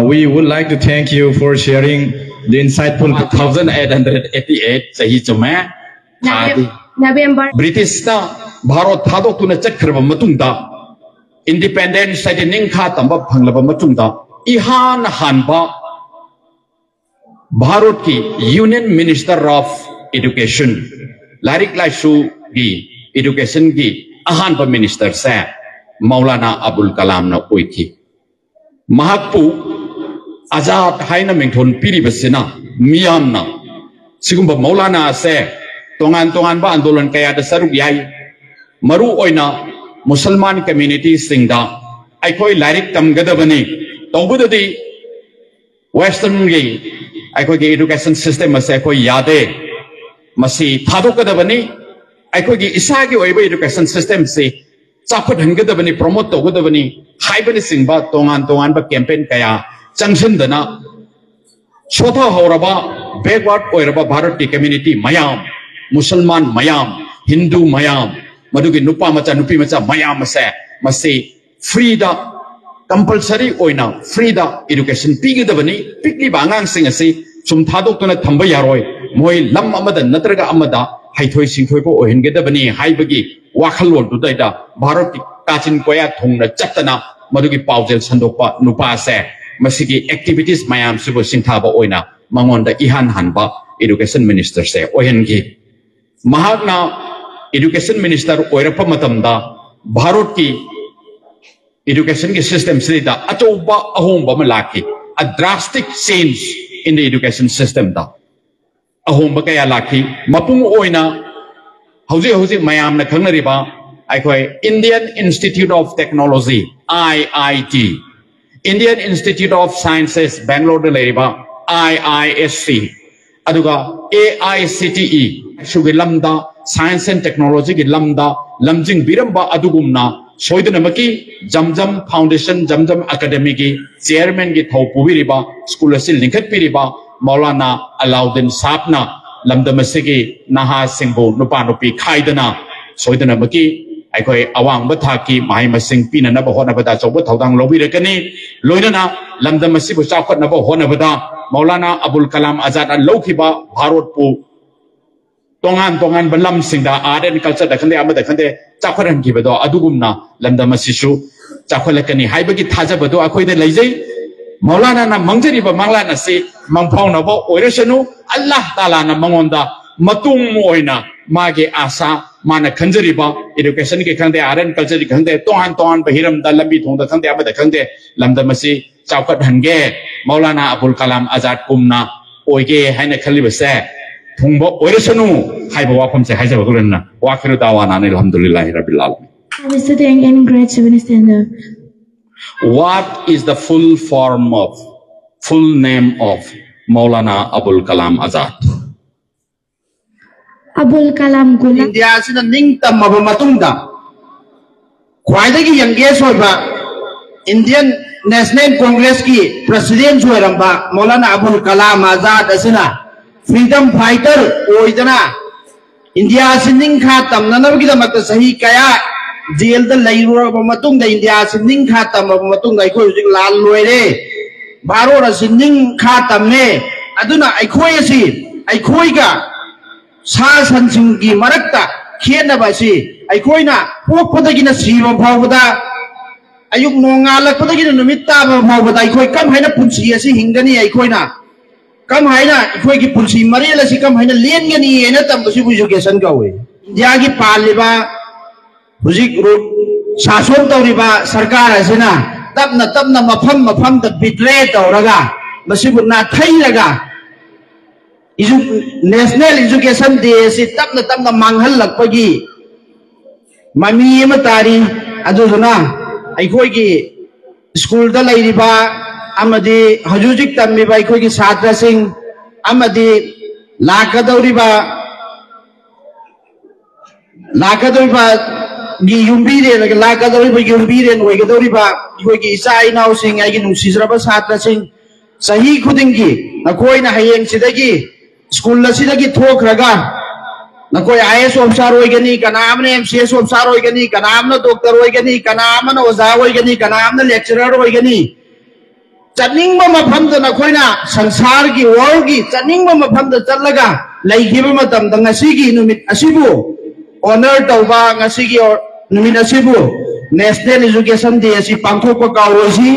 We would like to thank you for sharing the insightful 1888 sahi chume November British na Bharat thadok tuna chakhraba matungda independence side ningkha tamba phanglaba matungda ihan hanba Bharat ki Union Minister of Education Larik Laisu gi education gi ahanba minister sa Maulana Abul Kalam na oiki Mahakpu Azad haina mingthon piribasina miyamna sigumba Maulana se tongan ba andolan kaya da saruk yai maru oina Musalman community singda aikoi larik tamgadabani tawbudadi western gi aikoi gi education system ase aikoi yade masi thadokadabani aikoi gi isagi oiba education system se chaphat hangadabani promote tawgadabani haibani singba tongan ba campaign kaya changsindana chotha horaba backward oiraba Bharat ki community mayam Musalman mayam Hindu mayam madugi nupa macha nupi macha mayam ase masi free da compulsory oina free da education pigidabani pikli bangang sing ase sum thadok tuna thamba yaroi moi lam amada natraga amada haithoi singthoi ko ohingedabani haibagi wakhalon du daida Bharat ki kachin koya thongna chatana madugi paujel sandokpa nupa ase masigi activities mayam sibo singthaba oina mangonda ihan hanba education minister se ohengi mahakna education minister oirapa matamda Bharat ki education ki system sida atoba ahomba malaki a drastic change in the education system da ahomba kaya laki mapung oina hauji mayam na khangnariba aikoi Indian Institute of Technology IIT Indian Institute of Sciences Bangalore leriba IISC aduga AICTE shugi lamda science and technology ki lamda lamjing biramba adugumna soidanamaki Jamjam Foundation Jamjam Academy ki chairman ki thau pubiriba school asil linkhat piriba Maulana Alauddin Sapna lamdamasigi naha singbo nupa nupi khaidana soidanamaki aikoi awang bathaki mai masing pinana ba hona bada chobo thaudang lobirakani loinana lamdamasi bu chakhat na ba hona bada Maulana Abul Kalam Azad an lokhiba Bharat pu tongan balam singda art and culture da khande amada khande chakharan ki bado adugumna lamdamasi su chakhalakani haibagi thaja bado akoi de leijai Maulana na mangjari ba manglana se mangphau na ba oirasanu Allah Taala na mangonda matung oina mage asa mana khanjari ba education ki khande art and culture ki khande tongan bahiram da lambi thong da khande amada khande lamdamasi chakhat hange Maulana Abul Kalam Azad kumna oige haina khalibase thongba oirasanu haiba wafam se haija bagulna wakhiru dawana alhamdulillah rabbil alamin visiting in grade 7 standard. What is the full name of Maulana Abul Kalam Azad? Abul Kalam Guna India sina ning tamaba matungda khwaidagi youngest oiba Indian National Congress ki president oiramba Maulana Abul Kalam Azad asina freedom fighter oidana India sining kha tamnanabagi damakta sahi kaya jail da lairuraba matungda India sining kha tamaba matungda aikoi hujik lal loire Bharat sining kha tamme aduna aikoi asi aikoi ga sa sansing gi marakta khenaba si aikoi na pokpadagi na siba phawda ayuk nongalakpadagi na numit taba phawda aikoi kam haina punsi asi hingani aikoi na kam haina aikoi gi punsi marela si kam haina lengani ena tambusi education gawe India gi paliba hujik rut sason tawriba sarkar asina tapna mafam da betray tawraga masibu na thairaga National Education Day si tapna manghal lakpagi mami ma tari aduna aikoi gi school da lairiba amadi hajujik tammiba aikoi gi chhatra sing amadi lakadawriba gi yumbire lakadawriba yumbire oigadawriba aikoi gi isa inau sing ai gi nungsijraba chhatra sing sahi khudingi nakoina hayeng sidagi school asidagi thokraga नकोई IAS officer होइगनी कनामने MCS officer होइगनी कनामने doctor होइगनी कनामने ओजा होइगनी कनामने lecturer होइगनी चनिंग मफम the नकोइना संसार की वर्ल्ड की चनिंग मफम द चलगा लैखिबा मतम द ngasiगी नुमित असिबु ऑनर तौबा ngasiगी नुमित असिबु नेशनल एजुकेशन डे असि पांथोकपा काउरोसी